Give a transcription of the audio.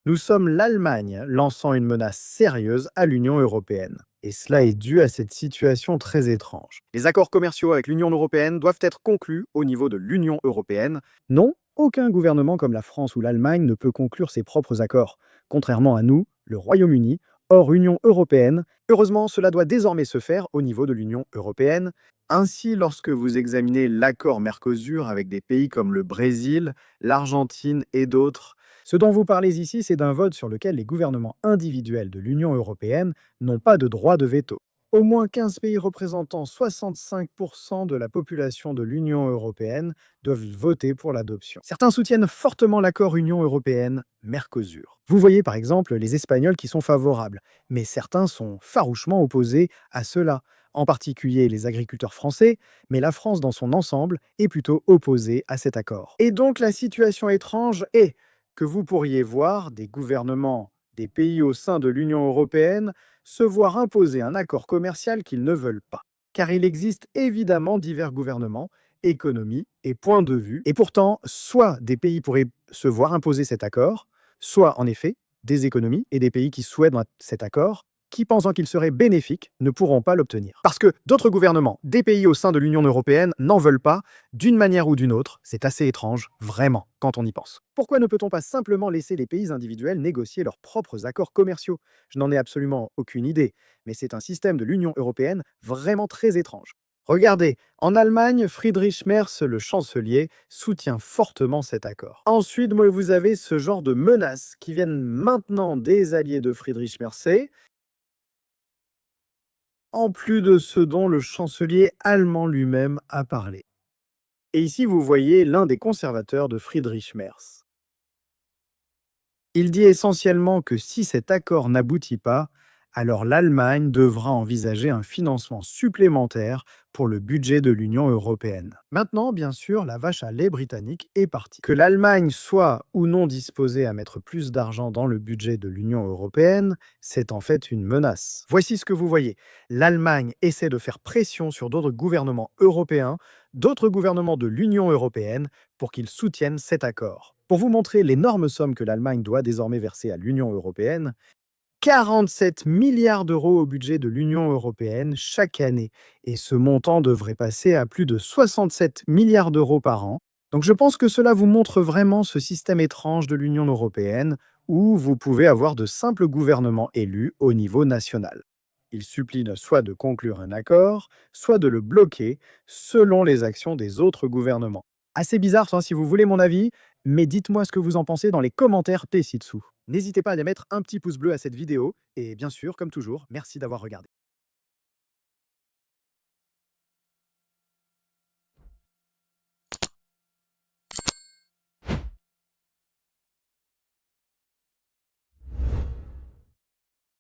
Nous sommes l'Allemagne lançant une menace sérieuse à l'Union européenne. Et cela est dû à cette situation très étrange. Les accords commerciaux avec l'Union européenne doivent être conclus au niveau de l'Union européenne. Non, aucun gouvernement comme la France ou l'Allemagne ne peut conclure ses propres accords. Contrairement à nous, le Royaume-Uni, hors Union européenne, heureusement, cela doit désormais se faire au niveau de l'Union européenne. Ainsi, lorsque vous examinez l'accord Mercosur avec des pays comme le Brésil, l'Argentine et d'autres, ce dont vous parlez ici, c'est d'un vote sur lequel les gouvernements individuels de l'Union européenne n'ont pas de droit de veto. Au moins 15 pays représentant 65% de la population de l'Union européenne doivent voter pour l'adoption. Certains soutiennent fortement l'accord Union européenne-Mercosur. Vous voyez par exemple les Espagnols qui sont favorables, mais certains sont farouchement opposés à cela, en particulier les agriculteurs français, mais la France dans son ensemble est plutôt opposée à cet accord. Et donc la situation étrange est que vous pourriez voir des gouvernements des pays au sein de l'Union européenne se voir imposer un accord commercial qu'ils ne veulent pas. Car il existe évidemment divers gouvernements, économies et points de vue, et pourtant, soit des pays pourraient se voir imposer cet accord, soit en effet, des économies et des pays qui souhaitent cet accord, qui, pensant qu'il serait bénéfique, ne pourront pas l'obtenir. Parce que d'autres gouvernements, des pays au sein de l'Union européenne, n'en veulent pas, d'une manière ou d'une autre. C'est assez étrange, vraiment, quand on y pense. Pourquoi ne peut-on pas simplement laisser les pays individuels négocier leurs propres accords commerciaux? Je n'en ai absolument aucune idée, mais c'est un système de l'Union européenne vraiment très étrange. Regardez, en Allemagne, Friedrich Merz, le chancelier, soutient fortement cet accord. Ensuite, vous avez ce genre de menaces qui viennent maintenant des alliés de Friedrich Merz, en plus de ce dont le chancelier allemand lui-même a parlé. Et ici, vous voyez l'un des conservateurs de Friedrich Merz. Il dit essentiellement que si cet accord n'aboutit pas, alors l'Allemagne devra envisager un financement supplémentaire pour le budget de l'Union européenne. Maintenant, bien sûr, la vache à lait britannique est partie. Que l'Allemagne soit ou non disposée à mettre plus d'argent dans le budget de l'Union européenne, c'est en fait une menace. Voici ce que vous voyez. L'Allemagne essaie de faire pression sur d'autres gouvernements européens, d'autres gouvernements de l'Union européenne, pour qu'ils soutiennent cet accord. Pour vous montrer l'énorme somme que l'Allemagne doit désormais verser à l'Union européenne, 47 milliards d'euros au budget de l'Union européenne chaque année. Et ce montant devrait passer à plus de 67 milliards d'euros par an. Donc je pense que cela vous montre vraiment ce système étrange de l'Union européenne où vous pouvez avoir de simples gouvernements élus au niveau national. Ils supplient soit de conclure un accord, soit de le bloquer selon les actions des autres gouvernements. Assez bizarre, si vous voulez mon avis, mais dites-moi ce que vous en pensez dans les commentaires ci-dessous. N'hésitez pas à aller mettre un petit pouce bleu à cette vidéo, et bien sûr, comme toujours, merci d'avoir regardé.